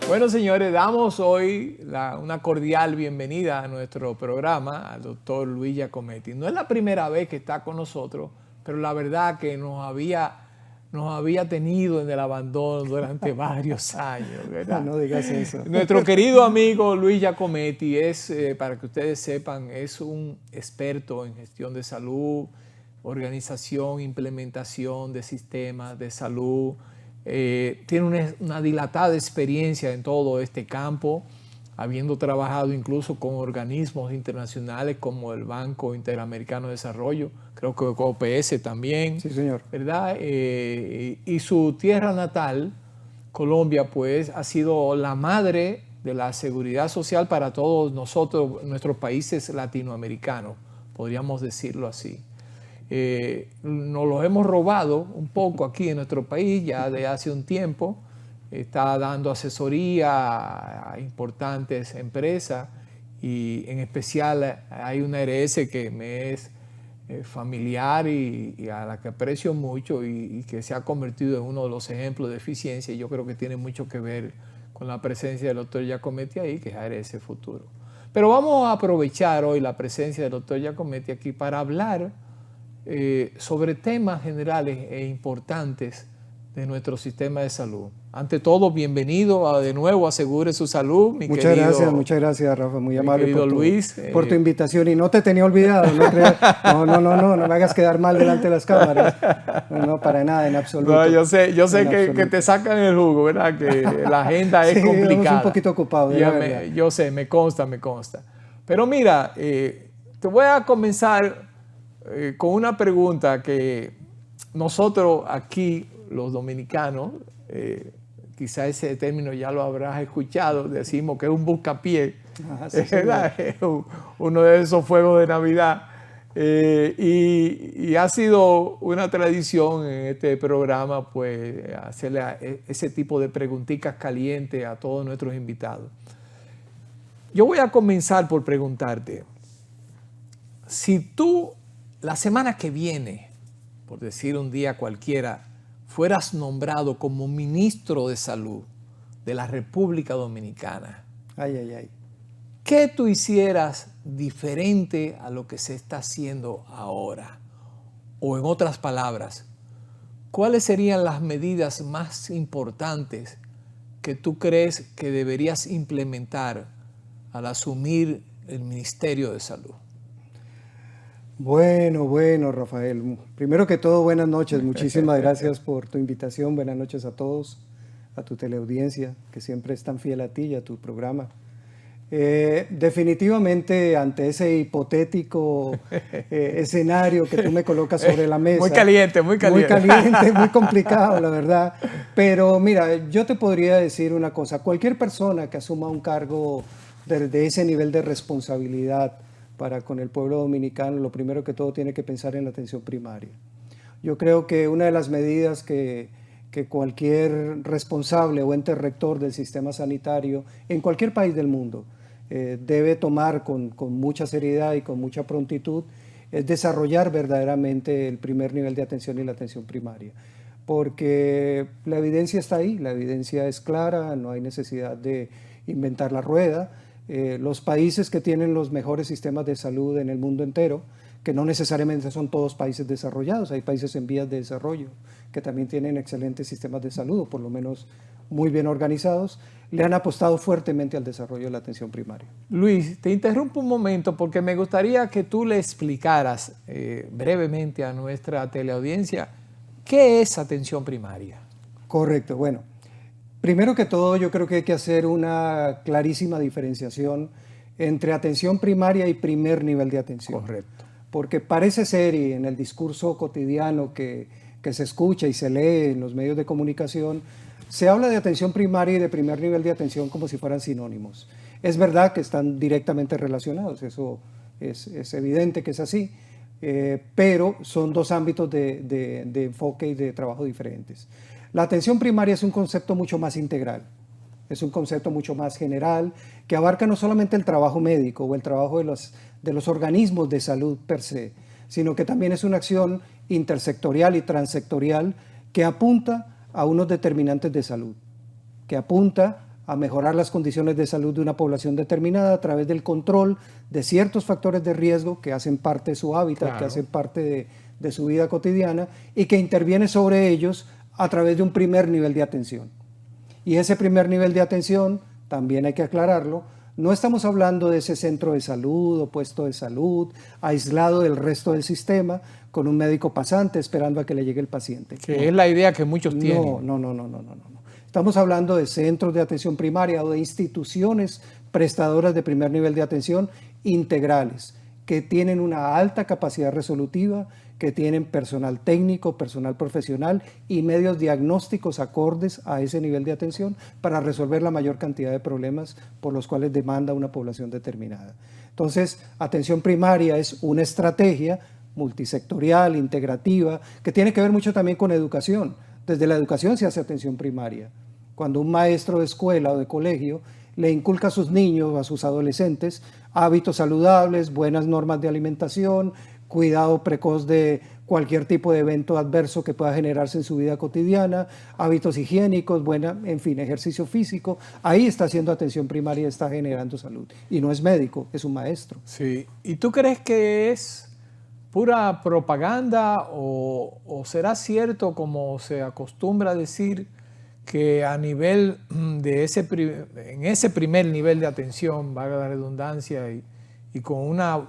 Bueno, señores, damos hoy una cordial bienvenida a nuestro programa al doctor Luis Giacometti. No es la primera vez que está con nosotros, pero la verdad que nos había tenido en el abandono durante varios años, ¿verdad? No digas eso. Nuestro querido amigo Luis Giacometti es, para que ustedes sepan, es un experto en gestión de salud, organización, implementación de sistemas de salud. Tiene una dilatada experiencia en todo este campo, habiendo trabajado incluso con organismos internacionales como el Banco Interamericano de Desarrollo, creo que OPS también. Sí, señor. ¿Verdad? Y su tierra natal, Colombia, pues ha sido la madre de la seguridad social para todos nosotros, nuestros países latinoamericanos, podríamos decirlo así. Nos los hemos robado un poco aquí en nuestro país ya de hace un tiempo. Está dando asesoría a importantes empresas y en especial hay una RS que me es familiar y a la que aprecio mucho y que se ha convertido en uno de los ejemplos de eficiencia. Yo creo que tiene mucho que ver con la presencia del doctor Giacometti ahí, que es ARS Futuro. Pero vamos a aprovechar hoy la presencia del doctor Giacometti aquí para hablar sobre temas generales e importantes de nuestro sistema de salud. Ante todo, bienvenido de nuevo, asegure su salud, mi muchas querido. Muchas gracias, Rafa, muy amable por tu invitación. Y no te tenía olvidado, no me hagas quedar mal delante de las cámaras. No, para nada, en absoluto. No, yo sé que te sacan el jugo, ¿verdad? Que la agenda es complicada. Estamos un poquito ocupados. Yo sé, me consta. Pero mira, te voy a comenzar con una pregunta que nosotros aquí, los dominicanos, quizá ese término ya lo habrás escuchado, decimos que es un buscapié, sí, es uno de esos fuegos de Navidad. Y ha sido una tradición en este programa, pues, hacerle ese tipo de preguntitas calientes a todos nuestros invitados. Yo voy a comenzar por preguntarte, si tú la semana que viene, por decir un día cualquiera, fueras nombrado como ministro de Salud de la República Dominicana, ¿qué tú hicieras diferente a lo que se está haciendo ahora? O en otras palabras, ¿cuáles serían las medidas más importantes que tú crees que deberías implementar al asumir el Ministerio de Salud? Bueno, Rafael. Primero que todo, buenas noches. Muchísimas gracias por tu invitación. Buenas noches a todos, a tu teleaudiencia, que siempre es tan fiel a ti y a tu programa. Definitivamente, ante ese hipotético escenario que tú me colocas sobre la mesa. Muy caliente. Muy complicado, la verdad. Pero mira, yo te podría decir una cosa. Cualquier persona que asuma un cargo de ese nivel de responsabilidad para con el pueblo dominicano, lo primero que todo tiene que pensar en la atención primaria. Yo creo que una de las medidas que cualquier responsable o ente rector del sistema sanitario en cualquier país del mundo debe tomar con mucha seriedad y con mucha prontitud es desarrollar verdaderamente el primer nivel de atención y la atención primaria. Porque la evidencia está ahí, la evidencia es clara, no hay necesidad de inventar la rueda. Los países que tienen los mejores sistemas de salud en el mundo entero, que no necesariamente son todos países desarrollados, hay países en vías de desarrollo que también tienen excelentes sistemas de salud, o por lo menos muy bien organizados, le han apostado fuertemente al desarrollo de la atención primaria. Luis, te interrumpo un momento porque me gustaría que tú le explicaras brevemente a nuestra teleaudiencia qué es atención primaria. Correcto, bueno. Primero que todo, yo creo que hay que hacer una clarísima diferenciación entre atención primaria y primer nivel de atención. Correcto. Porque parece ser, y en el discurso cotidiano que se escucha y se lee en los medios de comunicación, se habla de atención primaria y de primer nivel de atención como si fueran sinónimos. Es verdad que están directamente relacionados, eso es evidente que es así, pero son dos ámbitos de enfoque y de trabajo diferentes. La atención primaria es un concepto mucho más integral, es un concepto mucho más general que abarca no solamente el trabajo médico o el trabajo de los organismos de salud per se, sino que también es una acción intersectorial y transsectorial que apunta a unos determinantes de salud, que apunta a mejorar las condiciones de salud de una población determinada a través del control de ciertos factores de riesgo que hacen parte de su hábitat, que hacen parte de su vida cotidiana y que interviene sobre ellos a través de un primer nivel de atención. Y ese primer nivel de atención, también hay que aclararlo, no estamos hablando de ese centro de salud o puesto de salud aislado del resto del sistema con un médico pasante esperando a que le llegue el paciente. Que es la idea que muchos tienen. No. Estamos hablando de centros de atención primaria o de instituciones prestadoras de primer nivel de atención integrales, que tienen una alta capacidad resolutiva, que tienen personal técnico, personal profesional y medios diagnósticos acordes a ese nivel de atención para resolver la mayor cantidad de problemas por los cuales demanda una población determinada. Entonces, atención primaria es una estrategia multisectorial, integrativa, que tiene que ver mucho también con educación. Desde la educación se hace atención primaria. Cuando un maestro de escuela o de colegio le inculca a sus niños o a sus adolescentes hábitos saludables, buenas normas de alimentación, cuidado precoz de cualquier tipo de evento adverso que pueda generarse en su vida cotidiana, hábitos higiénicos, en fin, ejercicio físico, ahí está haciendo atención primaria y está generando salud. Y no es médico, es un maestro. Sí. ¿Y tú crees que es pura propaganda o será cierto, como se acostumbra a decir, que a nivel de en ese primer nivel de atención, valga la redundancia, y con una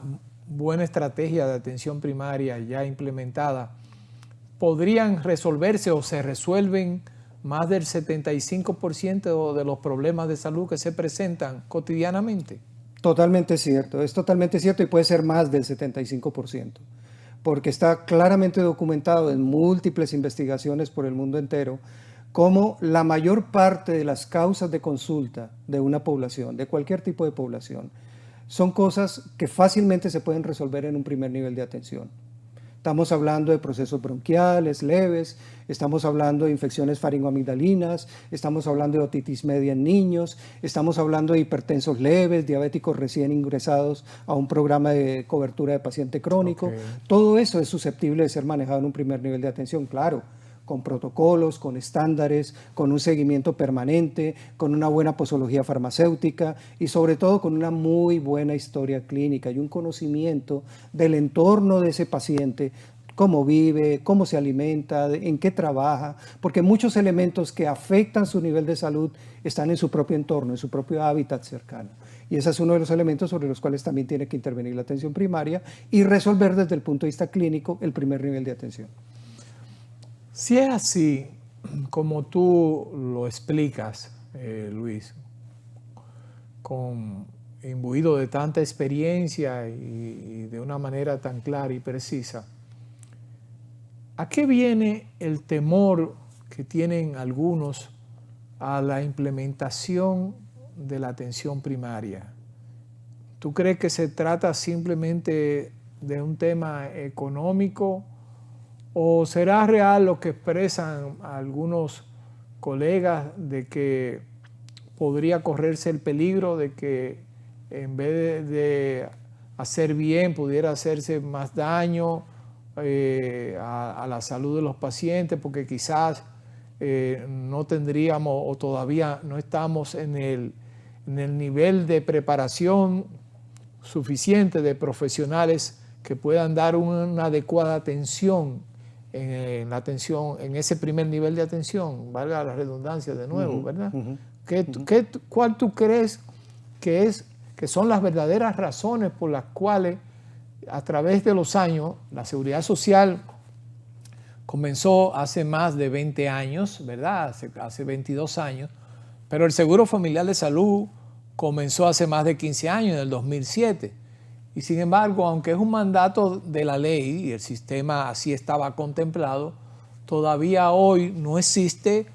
buena estrategia de atención primaria ya implementada, podrían resolverse o se resuelven más del 75% de los problemas de salud que se presentan cotidianamente? Totalmente cierto, es totalmente cierto y puede ser más del 75%, porque está claramente documentado en múltiples investigaciones por el mundo entero cómo la mayor parte de las causas de consulta de una población, de cualquier tipo de población, son cosas que fácilmente se pueden resolver en un primer nivel de atención. Estamos hablando de procesos bronquiales leves, estamos hablando de infecciones faringoamigdalinas, estamos hablando de otitis media en niños, estamos hablando de hipertensos leves, diabéticos recién ingresados a un programa de cobertura de paciente crónico. Okay. Todo eso es susceptible de ser manejado en un primer nivel de atención, claro, con protocolos, con estándares, con un seguimiento permanente, con una buena posología farmacéutica y sobre todo con una muy buena historia clínica y un conocimiento del entorno de ese paciente, cómo vive, cómo se alimenta, en qué trabaja, porque muchos elementos que afectan su nivel de salud están en su propio entorno, en su propio hábitat cercano. Y ese es uno de los elementos sobre los cuales también tiene que intervenir la atención primaria y resolver desde el punto de vista clínico el primer nivel de atención. Si es así, como tú lo explicas, Luis, imbuido de tanta experiencia y de una manera tan clara y precisa, ¿a qué viene el temor que tienen algunos a la implementación de la atención primaria? ¿Tú crees que se trata simplemente de un tema económico? ¿O será real lo que expresan algunos colegas de que podría correrse el peligro de que en vez de hacer bien pudiera hacerse más daño a la salud de los pacientes, porque quizás no tendríamos o todavía no estamos en el nivel de preparación suficiente de profesionales que puedan dar una adecuada atención en ese primer nivel de atención, valga la redundancia de nuevo, ¿verdad? ¿Cuál tú crees que son las verdaderas razones por las cuales a través de los años la seguridad social comenzó hace más de 20 años, ¿verdad? Hace 22 años, pero el Seguro Familiar de Salud comenzó hace más de 15 años, en el 2007. Y sin embargo, aunque es un mandato de la ley y el sistema así estaba contemplado, todavía hoy no existe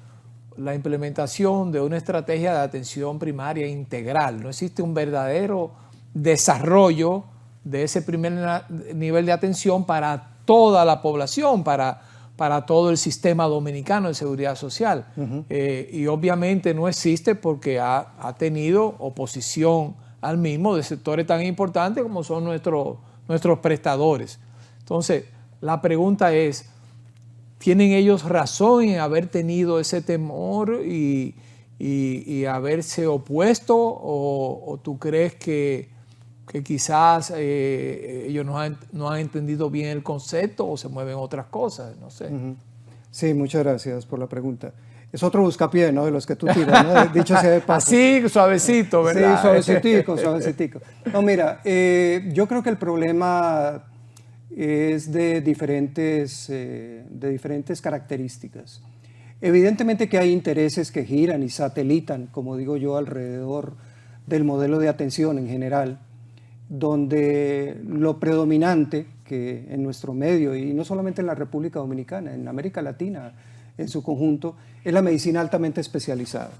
la implementación de una estrategia de atención primaria integral. No existe un verdadero desarrollo de ese primer nivel de atención para toda la población, para todo el sistema dominicano de seguridad social. Y obviamente no existe porque ha tenido oposición al mismo de sectores tan importantes como son nuestros prestadores. Entonces, la pregunta es, ¿tienen ellos razón en haber tenido ese temor y y haberse opuesto, o tú crees que quizás ellos no han entendido bien el concepto o se mueven otras cosas? No sé. Sí, muchas gracias por la pregunta. Es otro buscapié, ¿no? De los que tú tiras, ¿no? Dicho sea de paso. Así, suavecito, ¿verdad? Sí, suavecitico, suavecitico. No, mira, yo creo que el problema es de diferentes características. Evidentemente que hay intereses que giran y satelitan, como digo yo, alrededor del modelo de atención en general, donde lo predominante que en nuestro medio, y no solamente en la República Dominicana, en América Latina en su conjunto, es la medicina altamente especializada.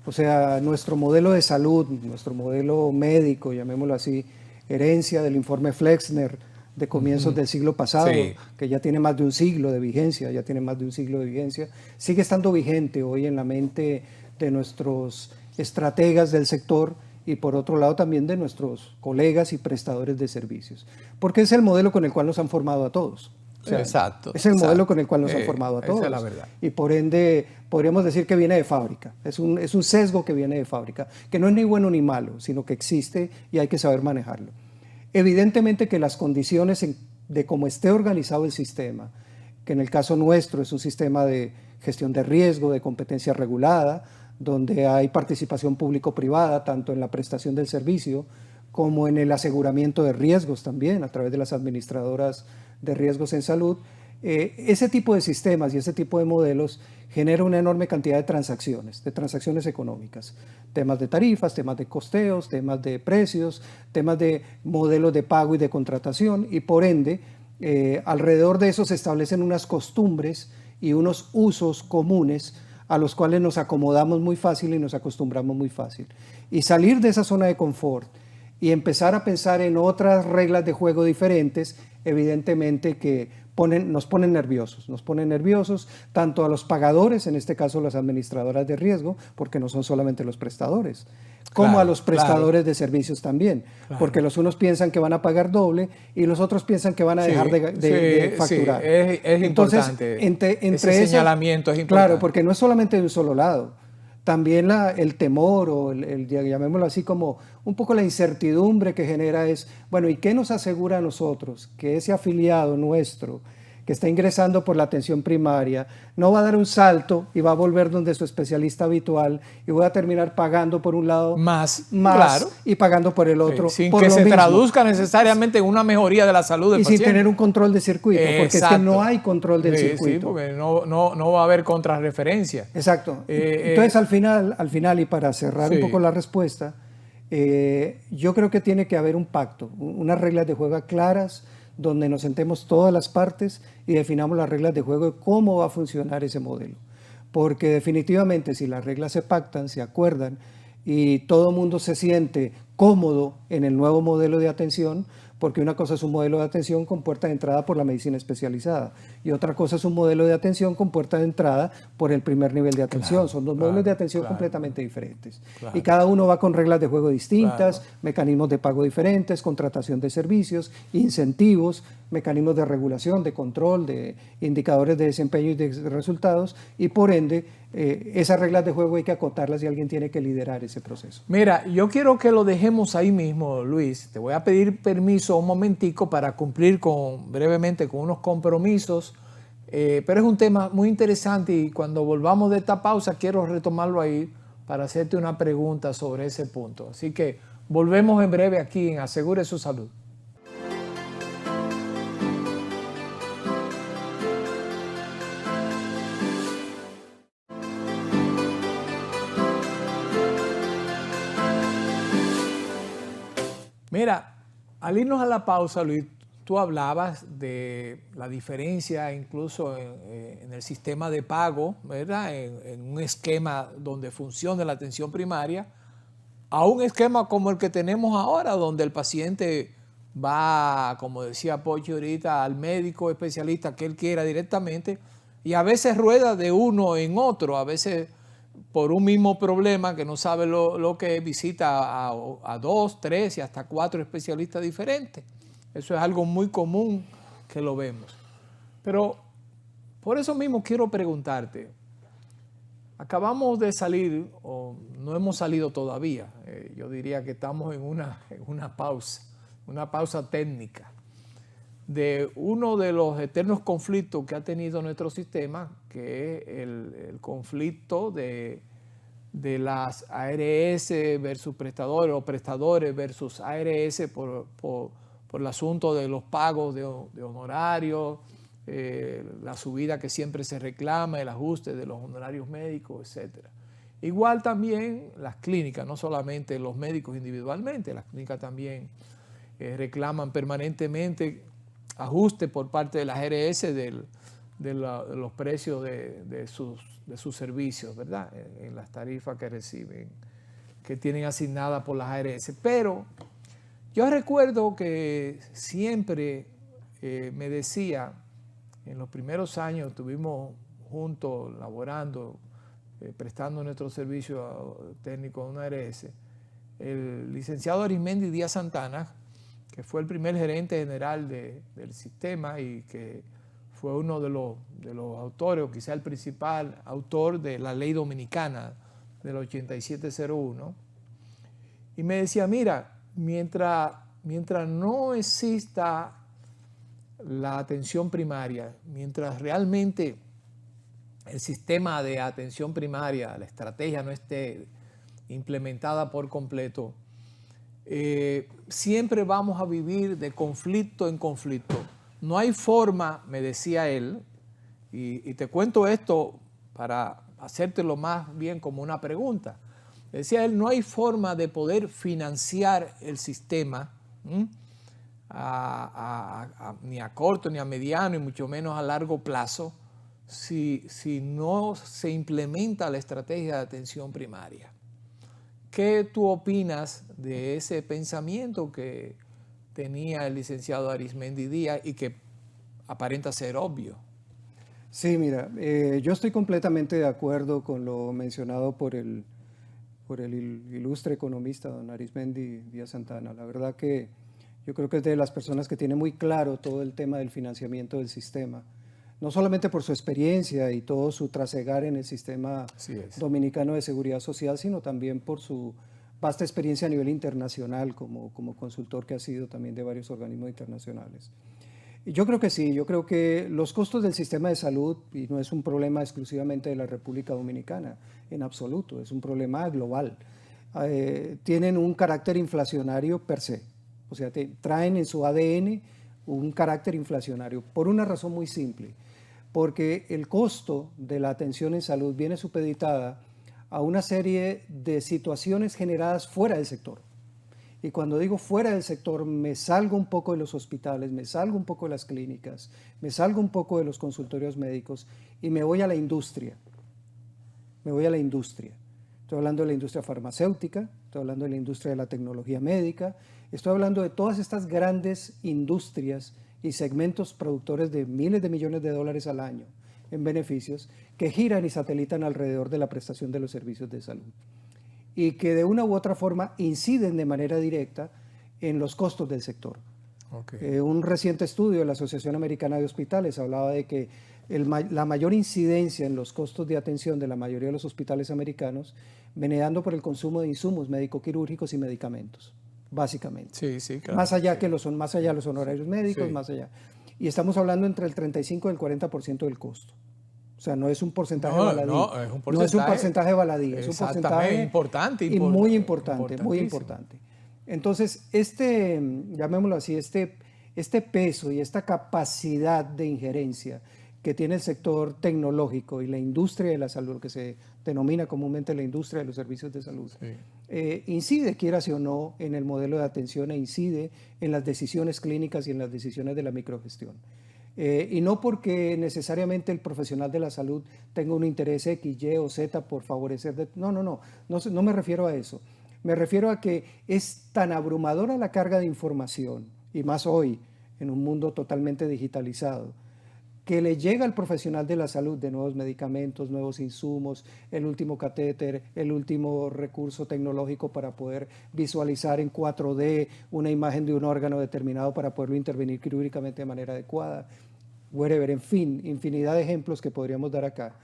O sea, nuestro modelo de salud, nuestro modelo médico, llamémoslo así, herencia del informe Flexner de comienzos del siglo pasado, Sí. que ya tiene más de un siglo de vigencia, sigue estando vigente hoy en la mente de nuestros estrategas del sector y por otro lado también de nuestros colegas y prestadores de servicios, porque es el modelo con el cual nos han formado a todos. O sea, exacto. Es el modelo con el cual nos han formado a todos. Esa es la verdad. Y por ende, podríamos decir que viene de fábrica. Es un sesgo que viene de fábrica, que no es ni bueno ni malo, sino que existe y hay que saber manejarlo. Evidentemente que las condiciones de cómo esté organizado el sistema, que en el caso nuestro es un sistema de gestión de riesgo, de competencia regulada, donde hay participación público-privada, tanto en la prestación del servicio como en el aseguramiento de riesgos también, a través de las administradoras de riesgos en salud. Ese tipo de sistemas y ese tipo de modelos genera una enorme cantidad de transacciones económicas, temas de tarifas, temas de costeos, temas de precios, temas de modelos de pago y de contratación, y por ende, alrededor de eso se establecen unas costumbres y unos usos comunes a los cuales nos acomodamos muy fácil y nos acostumbramos muy fácil. Y salir de esa zona de confort y empezar a pensar en otras reglas de juego diferentes, evidentemente que nos ponen nerviosos tanto a los pagadores, en este caso las administradoras de riesgo, porque no son solamente los prestadores, como a los prestadores de servicios también, porque los unos piensan que van a pagar doble y los otros piensan que van a dejar de facturar. Sí, es Entonces, importante. Ese señalamiento es importante. Claro, porque no es solamente de un solo lado. También el temor o llamémoslo así como un poco la incertidumbre que genera es, bueno, ¿y qué nos asegura a nosotros que ese afiliado nuestro que está ingresando por la atención primaria no va a dar un salto y va a volver donde su especialista habitual y voy a terminar pagando por un lado más claro, y pagando por el otro? Sin por que lo se mismo. traduzca necesariamente en una mejoría de la salud del paciente. Y sin tener un control de circuito, porque Exacto. es que no hay control del circuito. Sí, porque no va a haber contrarreferencia. Exacto. Entonces, al final, y para cerrar un poco la respuesta, yo creo que tiene que haber un pacto, unas reglas de juego claras, donde nos sentemos todas las partes y definamos las reglas de juego de cómo va a funcionar ese modelo. Porque definitivamente si las reglas se pactan, se acuerdan y todo el mundo se siente cómodo en el nuevo modelo de atención, porque una cosa es un modelo de atención con puerta de entrada por la medicina especializada y otra cosa es un modelo de atención con puerta de entrada por el primer nivel de atención. Son dos modelos de atención completamente diferentes. Y cada uno va con reglas de juego distintas, mecanismos de pago diferentes, contratación de servicios, incentivos, mecanismos de regulación, de control, de indicadores de desempeño y de resultados, y por ende esas reglas de juego hay que acotarlas y alguien tiene que liderar ese proceso. Mira, yo quiero que lo dejemos ahí mismo, Luis. Te voy a pedir permiso un momentico para cumplir brevemente con unos compromisos, pero es un tema muy interesante y cuando volvamos de esta pausa quiero retomarlo ahí para hacerte una pregunta sobre ese punto. Así que volvemos en breve aquí en Asegure su Salud. Mira, al irnos a la pausa, Luis, tú hablabas de la diferencia incluso en el sistema de pago, ¿verdad? En un esquema donde funcione la atención primaria, a un esquema como el que tenemos ahora, donde el paciente va, como decía Pochi ahorita, al médico especialista que él quiera directamente y a veces rueda de uno en otro, a veces por un mismo problema que no sabe lo que es, visita a 2, 3 y hasta 4 especialistas diferentes. Eso es algo muy común que lo vemos. Pero por eso mismo quiero preguntarte, Acabamos de salir, o no hemos salido todavía, yo diría que estamos en una pausa técnica, de uno de los eternos conflictos que ha tenido nuestro sistema, que es el conflicto de las ARS versus prestadores o prestadores versus ARS por el asunto de los pagos de honorarios, la subida que siempre se reclama, el ajuste de los honorarios médicos, etc. Igual también las clínicas, no solamente los médicos individualmente, las clínicas también reclaman permanentemente ajuste por parte de las ARS de los precios de sus servicios, ¿verdad? En las tarifas que reciben, que tienen asignadas por las ARS. Pero yo recuerdo que siempre me decía, en los primeros años estuvimos juntos laborando, prestando nuestro servicio técnico a una ARS, el licenciado Arismendi Díaz Santana, que fue el primer gerente general del sistema y que fue uno de los autores, o quizá el principal autor de la ley dominicana del 8701, y me decía, mira, mientras no exista la atención primaria, mientras realmente el sistema de atención primaria, la estrategia no esté implementada por completo, siempre vamos a vivir de conflicto en conflicto. No hay forma, me decía él, y te cuento esto para hacértelo más bien como una pregunta. Decía él, no hay forma de poder financiar el sistema ni a corto, ni a mediano, y mucho menos a largo plazo, si no se implementa la estrategia de atención primaria. ¿Qué tú opinas de ese pensamiento que tenía el licenciado Arismendi Díaz y que aparenta ser obvio? Sí, mira, yo estoy completamente de acuerdo con lo mencionado por el ilustre economista don Arismendi Díaz Santana. La verdad que yo creo que es de las personas que tiene muy claro todo el tema del financiamiento del sistema, no solamente por su experiencia y todo su trasegar en el sistema dominicano de seguridad social, sino también por su vasta experiencia a nivel internacional como consultor que ha sido también de varios organismos internacionales. Y yo creo que sí, yo creo que los costos del sistema de salud, y no es un problema exclusivamente de la República Dominicana, en absoluto, es un problema global, tienen un carácter inflacionario per se, o sea, traen en su ADN un carácter inflacionario, por una razón muy simple, porque el costo de la atención en salud viene supeditada a una serie de situaciones generadas fuera del sector. Y cuando digo fuera del sector, me salgo un poco de los hospitales, me salgo un poco de las clínicas, me salgo un poco de los consultorios médicos y me voy a la industria. Me voy a la industria. Estoy hablando de la industria farmacéutica, estoy hablando de la industria de la tecnología médica, estoy hablando de todas estas grandes industrias y segmentos productores de miles de millones de dólares al año en beneficios que giran y satelitan alrededor de la prestación de los servicios de salud y que de una u otra forma inciden de manera directa en los costos del sector. Okay. Un reciente estudio de la Asociación Americana de Hospitales hablaba de que la mayor incidencia en los costos de atención de la mayoría de los hospitales americanos viene dando por el consumo de insumos médico-quirúrgicos y medicamentos, básicamente. Sí, sí, claro. Más allá más allá de los honorarios médicos, más allá. Y estamos hablando entre el 35 y el 40% del costo. O sea, no es un porcentaje baladí. No, es un porcentaje. No es un porcentaje baladí, es un porcentaje importante. Y muy importante, muy importante. Entonces, llamémoslo así, este peso y esta capacidad de injerencia que tiene el sector tecnológico y la industria de la salud, lo que se denomina comúnmente la industria de los servicios de salud, incide, quieras o no, en el modelo de atención e incide en las decisiones clínicas y en las decisiones de la microgestión. Y no porque necesariamente el profesional de la salud tenga un interés X, Y o Z por favorecer. No me refiero a eso. Me refiero a que es tan abrumadora la carga de información, y más hoy, en un mundo totalmente digitalizado, que le llega al profesional de la salud de nuevos medicamentos, nuevos insumos, el último catéter, el último recurso tecnológico para poder visualizar en 4D una imagen de un órgano determinado para poderlo intervenir quirúrgicamente de manera adecuada, whatever, en fin, infinidad de ejemplos que podríamos dar acá,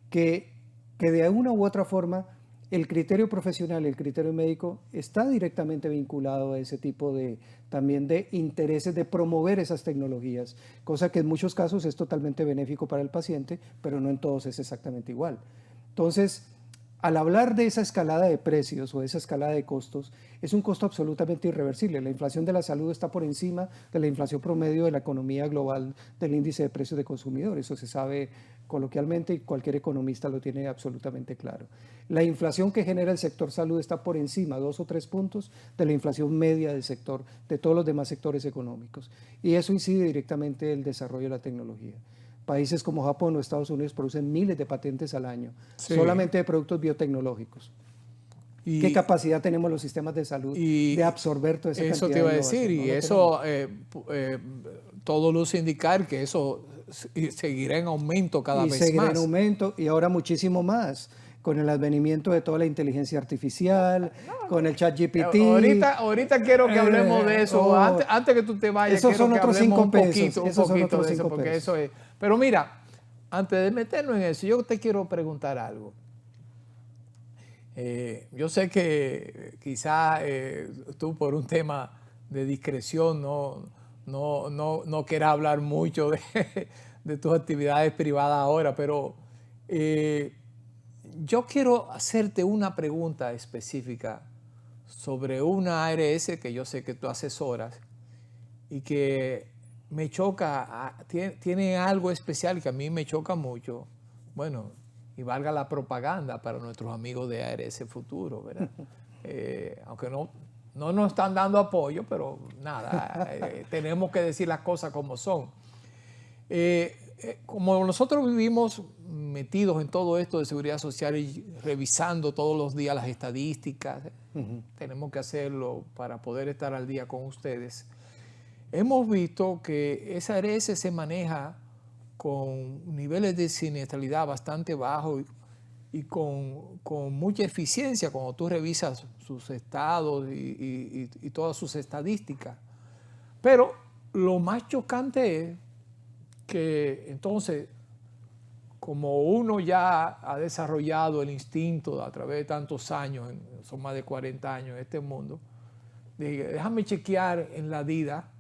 que que de una u otra forma el criterio profesional, el criterio médico está directamente vinculado a ese tipo de también de intereses de promover esas tecnologías, cosa que en muchos casos es totalmente benéfico para el paciente, pero no en todos es exactamente igual. Entonces, al hablar de esa escalada de precios o de esa escalada de costos, es un costo absolutamente irreversible. La inflación de la salud está por encima de la inflación promedio de la economía global del índice de precios de consumidor. Eso se sabe coloquialmente y cualquier economista lo tiene absolutamente claro. La inflación que genera el sector salud está por encima, 2 o 3 puntos, de la inflación media del sector, de todos los demás sectores económicos. Y eso incide directamente en el desarrollo de la tecnología. Países como Japón o Estados Unidos producen miles de patentes al año, Sí. solamente de productos biotecnológicos. ¿Qué capacidad tenemos los sistemas de salud de absorber toda esa cantidad de innovación? Eso te iba a decir, y eso todo luce indicar que eso seguirá en aumento cada vez más. Y seguirá en aumento, y ahora muchísimo más, con el advenimiento de toda la inteligencia artificial, con el ChatGPT. Ahorita quiero que hablemos de eso. Antes que tú te vayas, esos quiero son que otros hablemos 5 pesos. un poquito de eso, porque eso es. Pero mira, antes de meternos en eso, yo te quiero preguntar algo. Yo sé que quizá tú por un tema de discreción no quieras hablar mucho de tus actividades privadas ahora, pero yo quiero hacerte una pregunta específica sobre una ARS que yo sé que tú asesoras y que me choca, tiene algo especial que a mí me choca mucho. Bueno, y valga la propaganda para nuestros amigos de ARS Futuro, ¿verdad? Aunque no nos están dando apoyo, pero nada, tenemos que decir las cosas como son. Como nosotros vivimos metidos en todo esto de seguridad social y revisando todos los días las estadísticas, tenemos que hacerlo para poder estar al día con ustedes. Hemos visto que esa ARS se maneja con niveles de siniestralidad bastante bajos y con mucha eficiencia cuando tú revisas sus estados y todas sus estadísticas. Pero lo más chocante es que entonces, como uno ya ha desarrollado el instinto a través de tantos años, son más de 40 años en este mundo, déjame chequear en la DIDA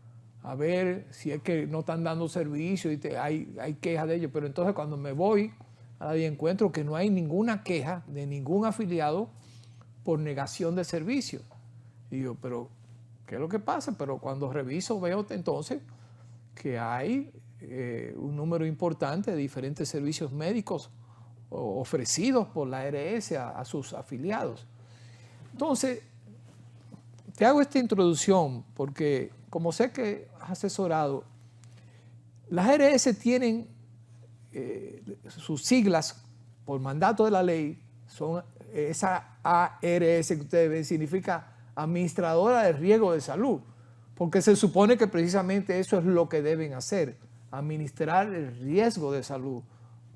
a ver si es que no están dando servicio y hay quejas de ellos. Pero entonces cuando me voy a la DIDA encuentro que no hay ninguna queja de ningún afiliado por negación de servicio. Y digo, pero ¿qué es lo que pasa? Pero cuando reviso veo entonces que hay un número importante de diferentes servicios médicos ofrecidos por la ARS a sus afiliados. Entonces, te hago esta introducción porque, como sé que has asesorado, las ARS tienen sus siglas por mandato de la ley, son esa ARS que ustedes ven, significa Administradora de Riesgo de Salud, porque se supone que precisamente eso es lo que deben hacer, administrar el riesgo de salud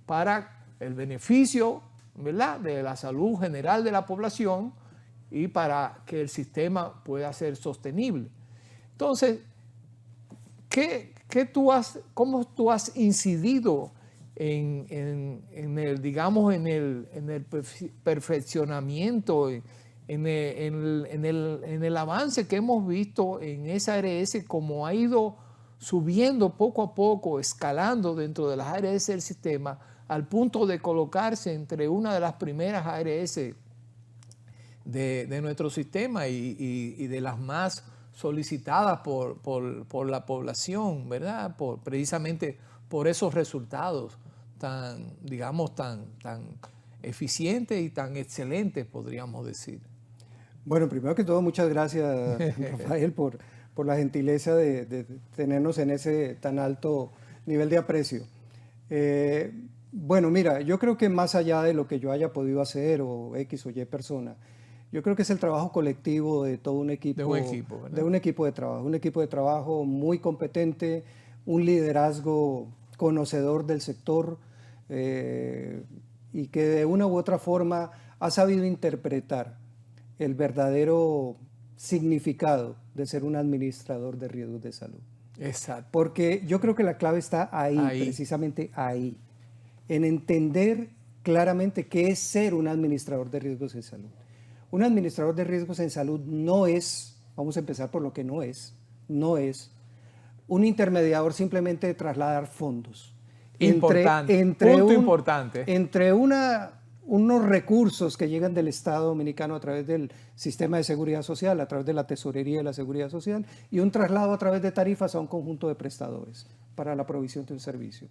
para el beneficio, ¿verdad?, de la salud general de la población y para que el sistema pueda ser sostenible. Entonces, ¿cómo tú has incidido en el, digamos, en el perfeccionamiento, en el avance que hemos visto en esa ARS, cómo ha ido subiendo poco a poco, escalando dentro de las ARS del sistema, al punto de colocarse entre una de las primeras ARS de nuestro sistema y de las más solicitadas por la población, ¿verdad? Precisamente por esos resultados tan, digamos, tan eficientes y tan excelentes, podríamos decir. Bueno, primero que todo, muchas gracias, Rafael, por la gentileza de tenernos en ese tan alto nivel de aprecio. Bueno, mira, yo creo que más allá de lo que yo haya podido hacer o X o Y persona, yo creo que es el trabajo colectivo de todo un equipo. De un equipo, ¿verdad? De un equipo de trabajo muy competente, un liderazgo conocedor del sector y que de una u otra forma ha sabido interpretar el verdadero significado de ser un administrador de riesgos de salud. Exacto. Porque yo creo que la clave está ahí, precisamente ahí, en entender claramente qué es ser un administrador de riesgos en salud. Un administrador de riesgos en salud no es, vamos a empezar por lo que no es un intermediador simplemente de trasladar fondos. Importante, importante. Entre unos recursos que llegan del Estado Dominicano a través del sistema de seguridad social, a través de la tesorería de la seguridad social, y un traslado a través de tarifas a un conjunto de prestadores para la provisión de un servicio.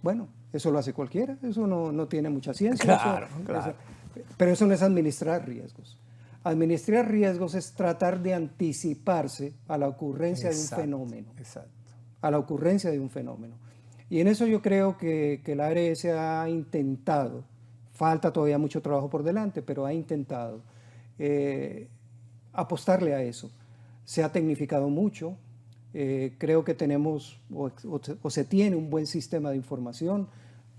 Bueno, eso lo hace cualquiera, eso no tiene mucha ciencia. Claro, eso, claro. Pero eso no es administrar riesgos. Administrar riesgos es tratar de anticiparse a la ocurrencia de un fenómeno. Exacto. A la ocurrencia de un fenómeno. Y en eso yo creo que la ARS ha intentado, falta todavía mucho trabajo por delante, pero ha intentado apostarle a eso. Se ha tecnificado mucho, creo que tenemos o se tiene un buen sistema de información.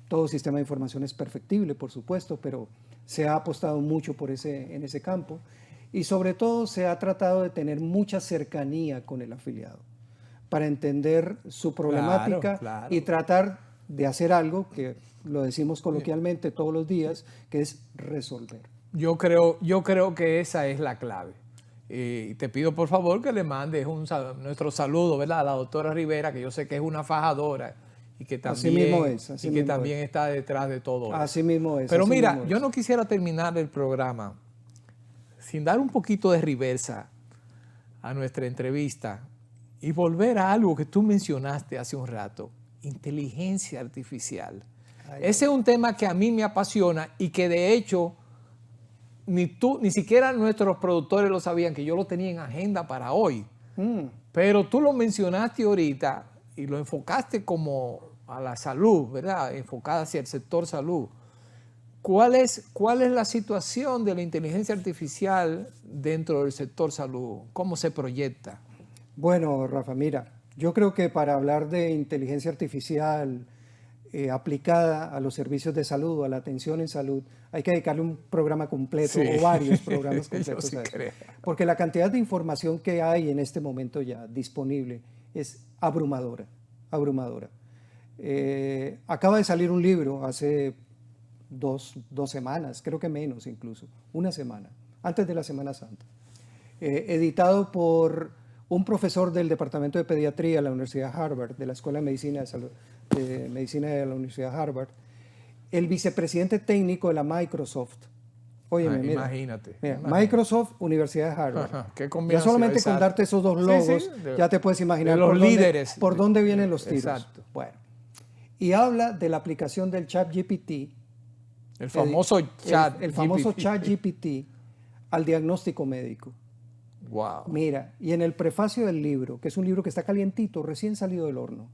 Todo sistema de información es perfectible, por supuesto, pero se ha apostado mucho en ese campo. Y sobre todo se ha tratado de tener mucha cercanía con el afiliado para entender su problemática, claro. Y tratar de hacer algo que lo decimos coloquialmente todos los días, que es resolver. Yo creo que esa es la clave. Y te pido por favor que le mandes nuestro saludo, ¿verdad?, a la doctora Rivera, que yo sé que es una fajadora y que también está detrás de todo. Así mismo es. Pero mira, yo no quisiera terminar el programa sin dar un poquito de reversa a nuestra entrevista y volver a algo que tú mencionaste hace un rato, inteligencia artificial. Ese es un tema que a mí me apasiona y que de hecho ni siquiera nuestros productores lo sabían, que yo lo tenía en agenda para hoy. Pero tú lo mencionaste ahorita y lo enfocaste como a la salud, ¿verdad? Enfocada hacia el sector salud. ¿Cuál es la situación de la inteligencia artificial dentro del sector salud? ¿Cómo se proyecta? Bueno, Rafa, mira, yo creo que para hablar de inteligencia artificial aplicada a los servicios de salud o a la atención en salud, hay que dedicarle un programa completo o varios programas completos a eso. Porque la cantidad de información que hay en este momento ya disponible es abrumadora, abrumadora. Acaba de salir un libro hace dos semanas, creo que menos incluso, una semana, antes de la Semana Santa, editado por un profesor del Departamento de Pediatría de la Universidad de Harvard, de la Escuela de Medicina de la Universidad de Harvard, el vicepresidente técnico de la Microsoft. Óyeme, mira, imagínate. Microsoft, Universidad de Harvard. Ajá, qué combinación. Ya solamente con darte esos dos logos, ya te puedes imaginar los líderes. Por dónde vienen los tiros. Exacto. Bueno, y habla de la aplicación del ChatGPT, el famoso ChatGPT al diagnóstico médico. Wow. Mira, y en el prefacio del libro, que es un libro que está calientito, recién salido del horno,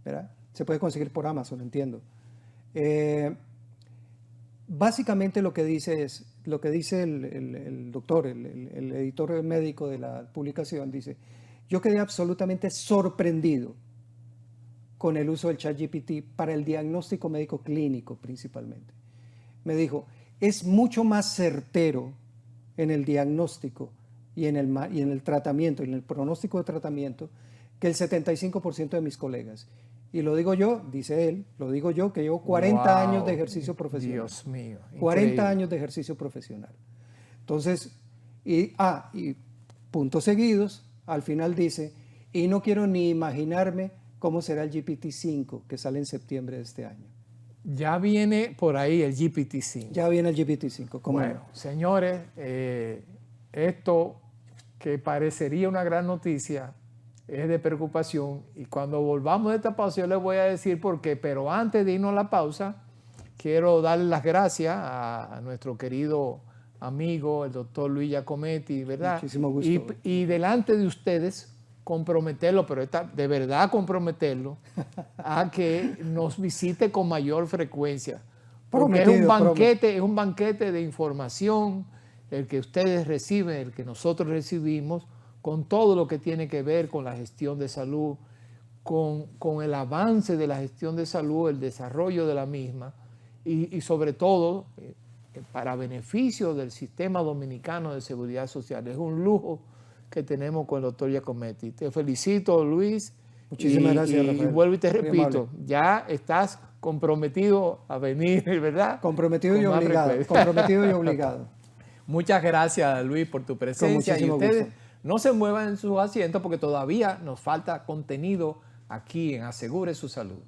¿verdad? Se puede conseguir por Amazon, entiendo. Básicamente lo que dice el doctor, el editor médico de la publicación, dice: yo quedé absolutamente sorprendido con el uso del ChatGPT para el diagnóstico médico clínico principalmente. Me dijo, es mucho más certero en el diagnóstico y en el tratamiento, y en el pronóstico de tratamiento, que el 75% de mis colegas. Y lo digo yo, dice él, lo digo yo, que llevo 40 años de ejercicio profesional. Dios mío. Increíble. 40 años de ejercicio profesional. Entonces, y puntos seguidos, al final dice, y no quiero ni imaginarme cómo será el GPT-5 que sale en septiembre de este año. Ya viene por ahí el GPT-5. Ya viene el GPT-5. Bueno, señores, esto que parecería una gran noticia es de preocupación, y cuando volvamos de esta pausa yo les voy a decir por qué, pero antes de irnos a la pausa quiero darle las gracias a nuestro querido amigo, el doctor Luis Giacometti, ¿verdad? Muchísimo gusto. Y delante de ustedes comprometerlo, pero de verdad comprometerlo a que nos visite con mayor frecuencia, porque es un banquete de información el que ustedes reciben, el que nosotros recibimos, con todo lo que tiene que ver con la gestión de salud, con el avance de la gestión de salud, el desarrollo de la misma y sobre todo para beneficio del sistema dominicano de seguridad social. Es un lujo que tenemos con el doctor Giacometti. Te felicito, Luis. Muchísimas gracias, Rafael. Y vuelvo y te repito, ya estás comprometido a venir, ¿verdad? Comprometido Con y más obligado. frecuencia. Comprometido y obligado. Muchas gracias, Luis, por tu presencia. Y muchísimo ustedes gusto. no se muevan en sus asientos porque todavía nos falta contenido aquí en Asegure su Salud.